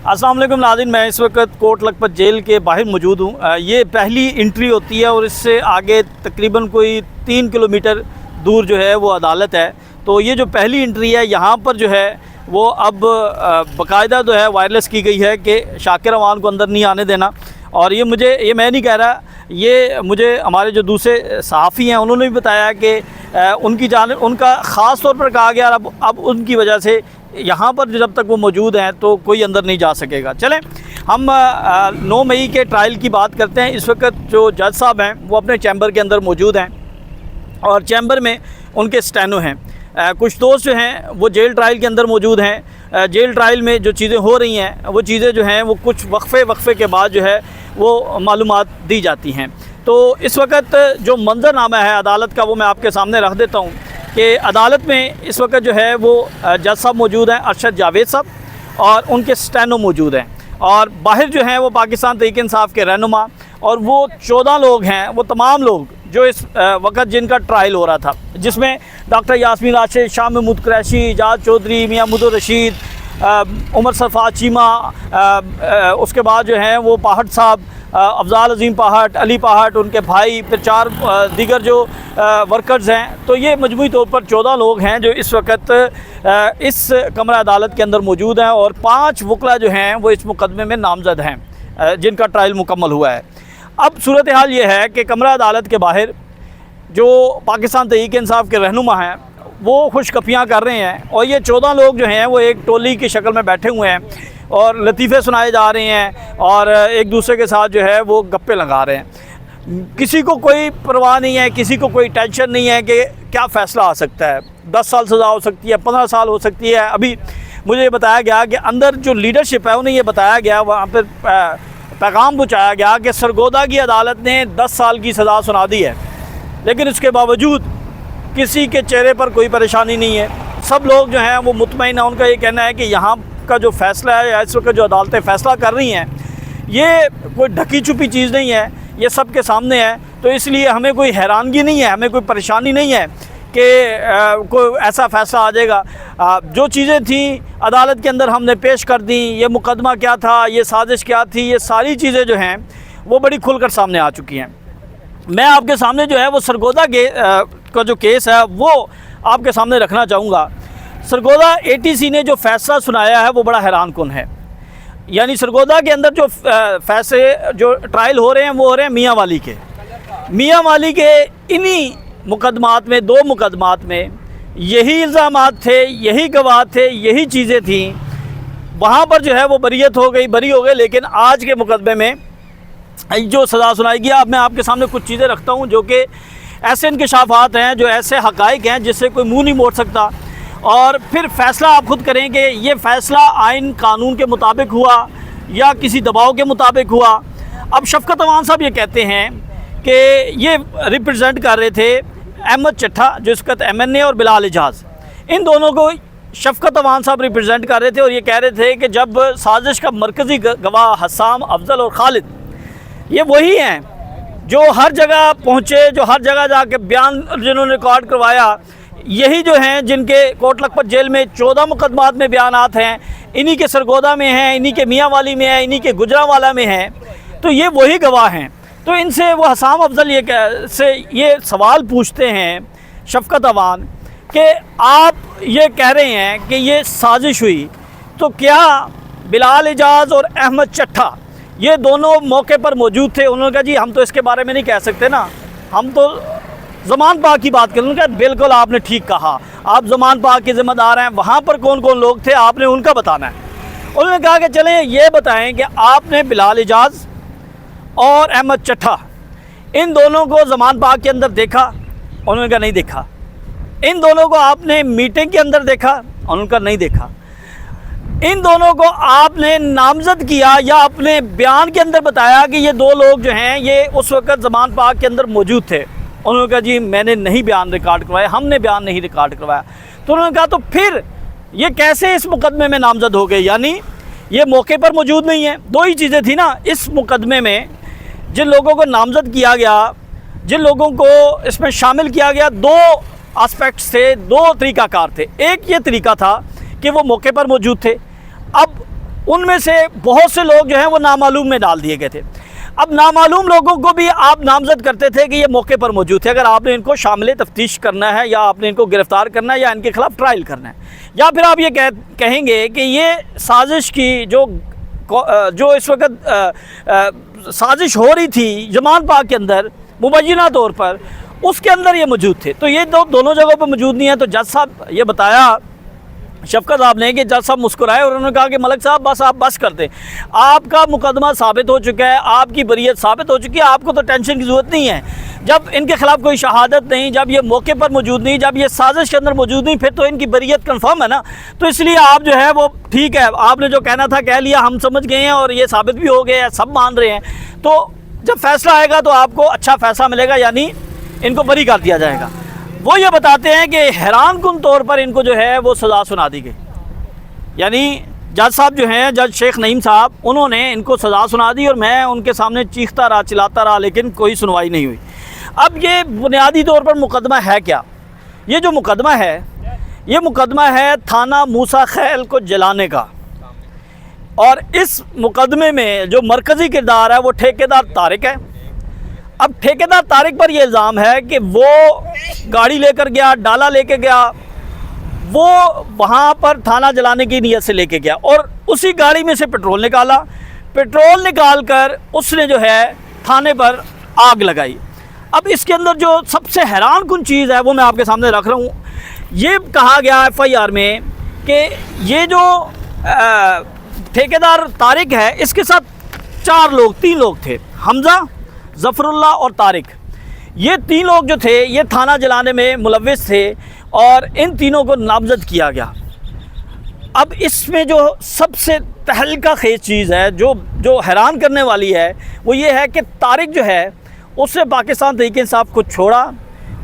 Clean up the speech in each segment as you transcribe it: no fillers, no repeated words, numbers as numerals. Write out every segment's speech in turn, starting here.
अस्सलाम वालेकुम नाज़रीन, मैं इस वक्त कोट लखपत जेल के बाहर मौजूद हूँ। ये पहली एंट्री होती है और इससे आगे तकरीबन कोई 3 किलोमीटर दूर जो है वो अदालत है। तो ये जो पहली एंट्री है यहाँ पर जो है वो अब बाकायदा जो है वायरलेस की गई है कि शाकिर अवान को अंदर नहीं आने देना। और ये मैं नहीं कह रहा, ये मुझे हमारे जो दूसरे सहाफ़ी हैं उन्होंने भी बताया कि उनका ख़ास तौर पर कहा गया अब उनकी वजह से यहाँ पर जब तक वो मौजूद हैं तो कोई अंदर नहीं जा सकेगा। चलें हम 9 मई के ट्रायल की बात करते हैं। इस वक्त जो जज साहब हैं वो अपने चैम्बर के अंदर मौजूद हैं और चैम्बर में उनके स्टैनो हैं। कुछ दोस्त जो हैं वो जेल ट्रायल के अंदर मौजूद हैं। जेल ट्रायल में जो चीज़ें हो रही हैं वो चीज़ें जो हैं वो कुछ वक्फ़े के बाद जो है वो मालूमात दी जाती हैं। तो इस वक्त जो मंजरनामा है अदालत का वो मैं आपके सामने रख देता हूँ कि अदालत में इस वक्त जो है वो जज साहब मौजूद हैं, अरशद जावेद साहब, और उनके स्टैनो मौजूद हैं। और बाहर जो हैं वो पाकिस्तान तहरीक-ए-इंसाफ के रहनुमा और वो 14 लोग हैं, वो तमाम लोग जो इस वक्त जिनका ट्रायल हो रहा था, जिसमें डॉक्टर यास्मीन राशिद, शाह महमूद कुरैशी, एजाज चौधरी, मियाँ मुदर रशीद, उमर सरफराज चीमा, उसके बाद जो हैं वो पाहट साहब, अफजाल अजीम पाहट, अली पाहट, उनके भाई, फिर 4 दीगर जो वर्कर्स हैं। तो ये मजमूई तौर पर 14 लोग हैं जो इस वक्त इस कमरा अदालत के अंदर मौजूद हैं और 5 वकला जो हैं वो इस मुकदमे में नामज़द हैं जिनका ट्रायल मुकम्मल हुआ है। अब सूरत हाल ये है कि कमरा अदालत के बाहर जो पाकिस्तान तहरीक-ए-इंसाफ के रहनुमा हैं वो खुशकपियाँ कर रहे हैं और ये 14 लोग जो हैं वो एक टोली की शक्ल में बैठे हुए हैं और लतीफ़े सुनाए जा रहे हैं और एक दूसरे के साथ जो है वो गप्पे लगा रहे हैं। किसी को कोई परवाह नहीं है, किसी को कोई टेंशन नहीं है कि क्या फ़ैसला आ सकता है। 10 साल सज़ा हो सकती है, 15 साल हो सकती है। अभी मुझे बताया गया कि अंदर जो लीडरशिप है उन्हें ये बताया गया, वहाँ पर पैगाम पहुँचाया गया कि सरगोदा की अदालत ने 10 साल की सज़ा सुना दी है, लेकिन उसके बावजूद किसी के चेहरे पर कोई परेशानी नहीं है। सब लोग जो हैं वो मुतमईन हैं। उनका ये कहना है कि यहाँ का जो फ़ैसला है या इस वक्त जो अदालतें फ़ैसला कर रही हैं ये कोई ढकी छुपी चीज़ नहीं है, ये सब के सामने है। तो इसलिए हमें कोई हैरानगी नहीं है, हमें कोई परेशानी नहीं है कि कोई ऐसा फ़ैसला आ जाएगा। जो चीज़ें थी अदालत के अंदर हमने पेश कर दी, ये मुकदमा क्या था, ये साजिश क्या थी, ये सारी चीज़ें जो हैं वो बड़ी खुलकर सामने आ चुकी हैं। मैं आपके सामने जो है वो सरगोदा का जो केस है वो आपके सामने रखना चाहूँगा। सरगोदा ATC ने जो फ़ैसला सुनाया है वो बड़ा हैरान कुन है। यानी सरगोदा के अंदर जो फैसले जो ट्रायल हो रहे हैं वो हो रहे हैं मियाँ वाली के इन्हीं मुकदमात में, 2 मुकदमात में यही इल्ज़ामात थे, यही गवाह थे, यही चीज़ें थी। वहाँ पर जो है वो बरी हो गए, लेकिन आज के मुकदमे में जो सज़ा सुनाई गई। अब मैं आपके सामने कुछ चीज़ें रखता हूँ जो कि ऐसे इंकशाफात हैं, जो ऐसे हक़ाइक़ हैं जिससे कोई मुँह नहीं मोड़ सकता, और फिर फ़ैसला आप खुद करें कि ये फ़ैसला आइन कानून के मुताबिक हुआ या किसी दबाव के मुताबिक हुआ। अब शफ़कत अवान साहब ये कहते हैं कि ये रिप्रेजेंट कर रहे थे अहमद चट्ठा जो इस वक्त MNA और बिलाल एजाज, इन दोनों को शफ़कत अवान साहब रिप्रेजेंट कर रहे थे और ये कह रहे थे कि जब साजिश का मरकज़ी गवाह हसाम, अफजल और खालिद ये वही हैं जो हर जगह पहुँचे, जो हर जगह जाके बयान जिन्होंने रिकॉर्ड करवाया, यही जो हैं जिनके कोट लखपत जेल में 14 मुकदमात में बयानात हैं, इन्हीं के सरगोदा में हैं, इन्हीं के मियाँ वाली में है, इन्हीं के गुजरांवाला में हैं। तो ये वही गवाह हैं। तो इनसे वो हसाम अफजल ये सवाल पूछते हैं शफ़कत अवान कि आप ये कह रहे हैं कि ये साजिश हुई, तो क्या बिलाल एजाज और अहमद चट्ठा ये दोनों मौके पर मौजूद थे? उन्होंने कहा जी हम तो इसके बारे में नहीं कह सकते ना, हम तो ज़मान पाक की बात करें। उन्होंने कहा बिल्कुल आपने ठीक कहा, आप ज़मान पाक के ज़िम्मेदार हैं, वहाँ पर कौन कौन लोग थे आपने उनका बताना है। उन्होंने कहा कि चलें ये बताएं कि आपने बिलाल एजाज और अहमद चट्ठा इन दोनों को ज़मान पाक के अंदर देखा? उन्होंने कहा नहीं देखा। इन दोनों को आपने मीटिंग के अंदर देखा? उन्होंने कहा नहीं देखा। इन दोनों को आपने नामज़द किया या अपने बयान के अंदर बताया कि ये 2 लोग जो हैं ये उस वक़्त ज़मान पाक के अंदर मौजूद थे? उन्होंने कहा जी मैंने नहीं बयान रिकॉर्ड करवाया, हमने बयान नहीं रिकॉर्ड करवाया। तो उन्होंने कहा तो फिर ये कैसे इस मुकदमे में नामज़द हो गए? यानी ये मौके पर मौजूद नहीं है। 2 ही चीज़ें थी ना इस मुकदमे में, जिन लोगों को नामज़द किया गया, जिन लोगों को इसमें शामिल किया गया, 2 एस्पेक्ट्स थे, 2 तरीक़ाकार थे। एक ये तरीका था कि वो मौके पर मौजूद थे। अब उनमें से बहुत से लोग जो हैं वो नामालूम में डाल दिए गए थे। अब नामालूम लोगों को भी आप नामजद करते थे कि ये मौके पर मौजूद थे। अगर आपने इनको शामिल तफ्तीश करना है या आपने इनको गिरफ़्तार करना है या इनके ख़िलाफ़ ट्रायल करना है, या फिर आप ये कहेंगे कि ये साजिश की जो इस वक्त साजिश हो रही थी जमान पाक के अंदर मुबैना तौर पर, उसके अंदर ये मौजूद थे। तो ये दोनों जगहों पर मौजूद नहीं है। तो जज साहब ये बताया शफकत साहब ने कि जज साहब मुस्कुराए और उन्होंने कहा कि मलिक साहब बस आप बस कर दें, आपका मुकदमा साबित हो चुका है, आपकी बरीयत साबित हो चुकी है, आपको तो टेंशन की ज़रूरत नहीं है। जब इनके ख़िलाफ़ कोई शहादत नहीं, जब ये मौके पर मौजूद नहीं, जब ये साजिश के अंदर मौजूद नहीं, फिर तो इनकी बरीयत कन्फर्म है ना। तो इसलिए आप जो है वो ठीक है, आपने जो कहना था कह लिया, हम समझ गए हैं और ये साबित भी हो गया है, सब मान रहे हैं। तो जब फैसला आएगा तो आपको अच्छा फैसला मिलेगा, यानी इनको बरी कर दिया जाएगा। वो ये बताते हैं कि हैरान कुन तौर पर इनको जो है वो सज़ा सुना दी गई। यानी जज साहब जो हैं, जज शेख नईम साहब, उन्होंने इनको सज़ा सुना दी और मैं उनके सामने चीखता रहा, चिल्लाता रहा, लेकिन कोई सुनवाई नहीं हुई। अब ये बुनियादी तौर पर मुकदमा है क्या? ये जो मुकदमा है, ये मुकदमा है थाना मूसा खैल को जलाने का। और इस मुकदमे में जो मरकज़ी किरदार है वो ठेकेदार तारिक है। अब ठेकेदार तारिक पर यह इल्ज़ाम है कि वो गाड़ी लेकर गया, डाला लेके गया, वो वहाँ पर थाना जलाने की नीयत से लेके गया और उसी गाड़ी में से पेट्रोल निकाला। पेट्रोल निकाल कर उसने जो है थाने पर आग लगाई। अब इसके अंदर जो सबसे हैरान कुन चीज़ है वो मैं आपके सामने रख रहा हूँ। ये कहा गया FIR में कि ये जो ठेकेदार तारिक है, इसके साथ 3 लोग थे, हमज़ा, ज़फ़रुल्लाह और तारिक। ये 3 लोग जो थे ये थाना जलाने में मुलव्विस थे और इन तीनों को नामज़द किया गया। अब इसमें जो सबसे तहलका खेज चीज़ है, जो हैरान करने वाली है, वो ये है कि तारिक जो है उससे पाकिस्तान तहरीक-ए-इंसाफ को छोड़ा,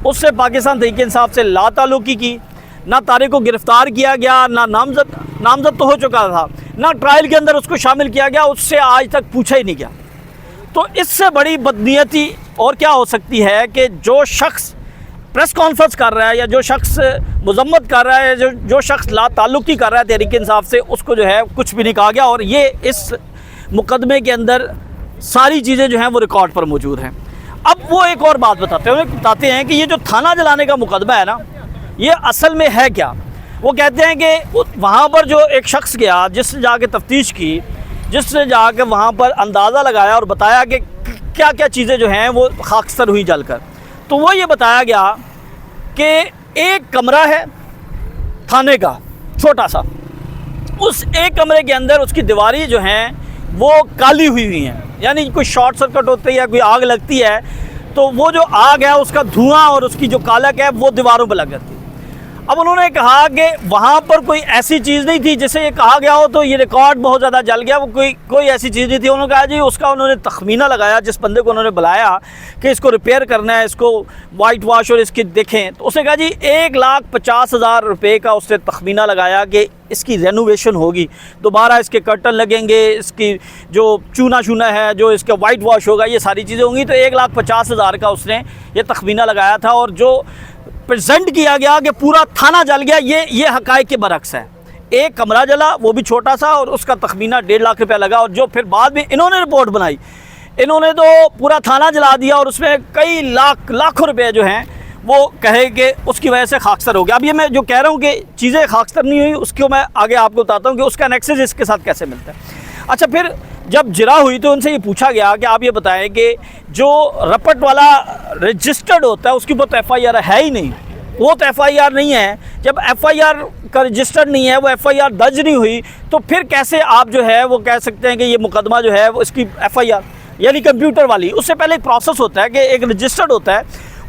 उससे पाकिस्तान तहरीक-ए-इंसाफ से लाताल्लुकी की, ना तारिक को गिरफ़्तार किया गया, ना नामज़द तो हो चुका था, ना ट्रायल के अंदर उसको शामिल किया गया, उससे आज तक पूछा ही नहीं गया। तो इससे बड़ी बदनीयती और क्या हो सकती है कि जो शख्स प्रेस कॉन्फ्रेंस कर रहा है या जो शख्स मजम्मत कर रहा है, जो शख्स लाताल्लुकी कर रहा है तहरीक-ए-इंसाफ से, उसको जो है कुछ भी नहीं कहा गया। और ये इस मुकदमे के अंदर सारी चीज़ें जो हैं वो रिकॉर्ड पर मौजूद हैं। अब वो एक और बात बताते हैं कि ये जो थाना जलाने का मुकदमा है ना, ये असल में है क्या। वो कहते हैं कि वहाँ पर जो एक शख्स गया, जिसने जाके तफ्तीश की, जिसने जाके वहाँ पर अंदाज़ा लगाया और बताया कि क्या क्या चीज़ें जो हैं वो खाकसर हुई जलकर, तो वो ये बताया गया कि एक कमरा है थाने का छोटा सा, उस एक कमरे के अंदर उसकी दीवारें जो हैं वो काली हुई हैं, यानी कोई शॉर्ट सर्किट होती है, कोई आग लगती है तो वो जो आग है उसका धुआं और उसकी जो कालक है वो दीवारों पर लग जाती है। अब उन्होंने कहा कि वहाँ पर कोई ऐसी चीज़ नहीं थी जिसे ये कहा गया हो तो ये रिकॉर्ड बहुत ज़्यादा जल गया, वो कोई ऐसी चीज़ नहीं थी। उन्होंने कहा जी उसका उन्होंने तखमीना लगाया, जिस बंदे को उन्होंने बुलाया कि इसको रिपेयर करना है, इसको वाइट वॉश और इसकी देखें, तो उसने कहा जी 1,50,000 रुपये का उसने तखमीना लगाया कि इसकी रेनोवेशन होगी, दोबारा इसके कर्टन लगेंगे, इसकी जो चूना शूना है, जो इसका वाइट वॉश होगा, ये सारी चीज़ें होंगी। तो 1,50,000 का उसने ये तखमीना लगाया था और जो प्रेजेंट किया गया कि पूरा थाना जल गया, ये हक़ाइक़ के बरक्स है। एक कमरा जला, वो भी छोटा सा, और उसका तखमीना 1.5 लाख रुपया लगा। और जो फिर बाद में इन्होंने रिपोर्ट बनाई, इन्होंने तो पूरा थाना जला दिया और उसमें कई लाखों रुपये जो हैं वो कहे कि उसकी वजह से खाकसर हो गया। अब ये मैं जो कह रहा हूँ कि चीज़ें खाकसर नहीं हुई, उसको मैं आगे आपको बताता हूँ कि उसका नेक्सस इसके साथ कैसे मिलता है। अच्छा, फिर जब जिरा हुई तो उनसे ये पूछा गया कि आप ये बताएं कि जो रपट वाला रजिस्टर्ड होता है उसकी वो तो FIR है ही नहीं, वो तो FIR नहीं है। जब FIR का रजिस्टर्ड नहीं है, वो FIR दर्ज नहीं हुई, तो फिर कैसे आप जो है वो कह सकते हैं कि ये मुकदमा जो है वो इसकी FIR यानी कंप्यूटर वाली, उससे पहले एक प्रोसेस होता है कि एक रजिस्टर्ड होता है,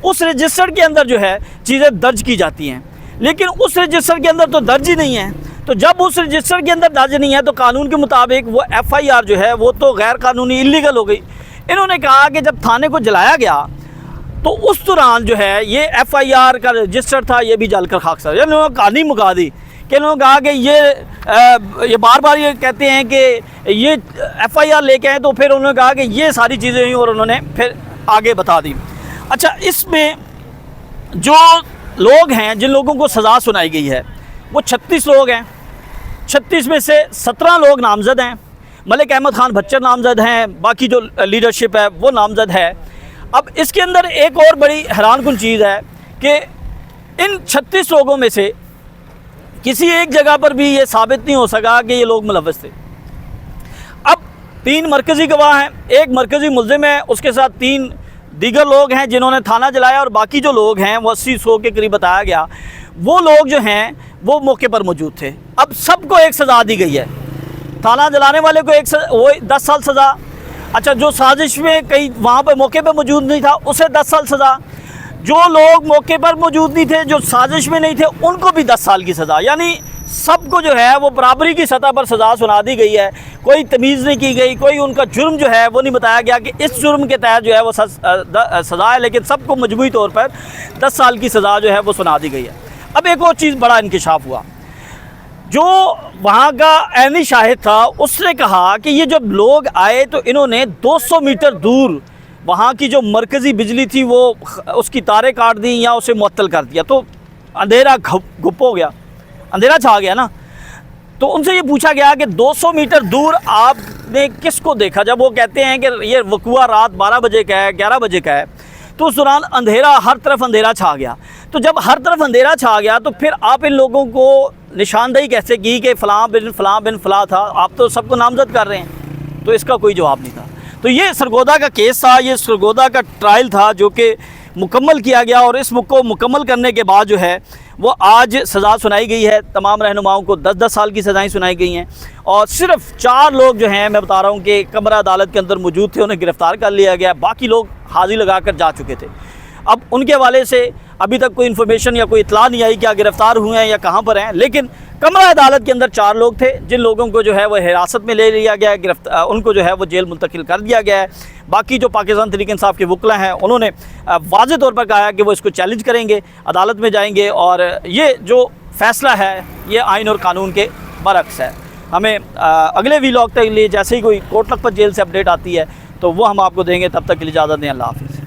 उस रजिस्टर के अंदर जो है चीज़ें दर्ज की जाती हैं, लेकिन उस रजिस्टर के अंदर तो दर्ज ही नहीं है। तो जब उस रजिस्टर के अंदर दर्ज नहीं है तो कानून के मुताबिक वो FIR जो है वो तो गैर कानूनी इलीगल हो गई। इन्होंने कहा कि जब थाने को जलाया गया तो उस दौरान जो है ये FIR का रजिस्टर था, ये भी जलकर खाकसर। इन्होंने कहानी मुका दी कि इन्होंने कहा कि ये बार बार ये कहते हैं कि ये FIR लेके आए, तो फिर उन्होंने कहा कि ये सारी चीज़ें हुई और उन्होंने फिर आगे बता दी। अच्छा, इसमें जो लोग हैं, जिन लोगों को सज़ा सुनाई गई है, वो 36 लोग हैं। 36 में से 17 लोग नामज़द हैं। मलिक अहमद ख़ान भच्चर नामज़द हैं, बाकी जो लीडरशिप है वो नामज़द है। अब इसके अंदर एक और बड़ी हैरानकुन चीज़ है कि इन 36 लोगों में से किसी एक जगह पर भी ये साबित नहीं हो सका कि ये लोग मुलव्वस थे। अब 3 मरकज़ी गवाह हैं, एक मरकज़ी मुल्ज़िम है, उसके साथ 3 दीगर लोग हैं जिन्होंने थाना जलाया, और बाकी जो लोग हैं वो 80-100 के करीब बताया गया, वो लोग जो हैं वो मौके पर मौजूद थे। अब सबको एक सज़ा दी गई है। थाना जलाने वाले को 10 साल सज़ा, अच्छा जो साजिश में कहीं वहाँ पर मौके पर मौजूद नहीं था उसे 10 साल सज़ा, जो लोग मौके पर मौजूद नहीं थे, जो साजिश में नहीं थे, उनको भी 10 साल की सज़ा। यानी सबको जो है वो बराबरी की सतह पर सज़ा सुना दी गई है। कोई तमीज़ नहीं की गई, कोई उनका जुर्म जो है वो नहीं बताया गया कि इस जुर्म के तहत जो है वो सज़ा है, लेकिन सबको मजमूई तौर पर 10 साल की सज़ा जो है वो सुना दी गई है। अब एक और चीज़ बड़ा इंकिशाफ हुआ, जो वहाँ का ऐनी शाहिद था उसने कहा कि ये जब लोग आए तो इन्होंने 200 मीटर दूर वहाँ की जो मरकज़ी बिजली थी वो उसकी तारें काट दी या उसे मुअत्तल कर दिया, तो अंधेरा घुप हो गया, अंधेरा छा गया ना। तो उनसे ये पूछा गया कि 200 मीटर दूर आपने किसको देखा? जब वो कहते हैं कि ये वक़ुआ रात 12 बजे का है, 11 बजे का है, तो उस दौरान अंधेरा, हर तरफ अंधेरा छा गया। तो जब हर तरफ अंधेरा छा गया तो फिर आप इन लोगों को निशानदेही कैसे की कि फ़लाँ बिन फ़लाँ था? आप तो सबको नामज़द कर रहे हैं। तो इसका कोई जवाब नहीं था। तो ये सरगोदा का केस था, ये सरगोदा का ट्रायल था जो कि मुकम्मल किया गया, और इस को मुकम्मल करने के बाद जो है वो आज सज़ा सुनाई गई है। तमाम रहनुमाओं को 10-10 साल की सज़ाएँ सुनाई गई हैं, और सिर्फ 4 लोग जो हैं, मैं बता रहा हूँ कि कमरा अदालत के अंदर मौजूद थे, उन्हें गिरफ़्तार कर लिया गया। बाकी लोग हाज़िरी लगा कर जा चुके थे। अब उनके हवाले से अभी तक कोई इन्फॉर्मेशन या कोई इतला नहीं आई क्या गिरफ़्तार हुए हैं या कहाँ पर हैं, लेकिन कमरा अदालत के अंदर 4 लोग थे जिन लोगों को जो है वो हिरासत में ले लिया गया है, उनको जो है वो जेल मुंतकिल कर दिया गया है। बाकी जो पाकिस्तान तहरीक इंसाफ के वकला हैं उन्होंने वाज़े तौर पर कहा है कि वो इसको चैलेंज करेंगे, अदालत में जाएंगे, और ये जो फ़ैसला है ये आइन और कानून के बरअक्स है। हमें अगले व्लॉग तक के लिए जैसे ही कोई कोट लखपत जेल से अपडेट आती है तो वो हम आपको देंगे। तब तक के लिए इजाज़त दें। अल्लाह हाफ़िज़।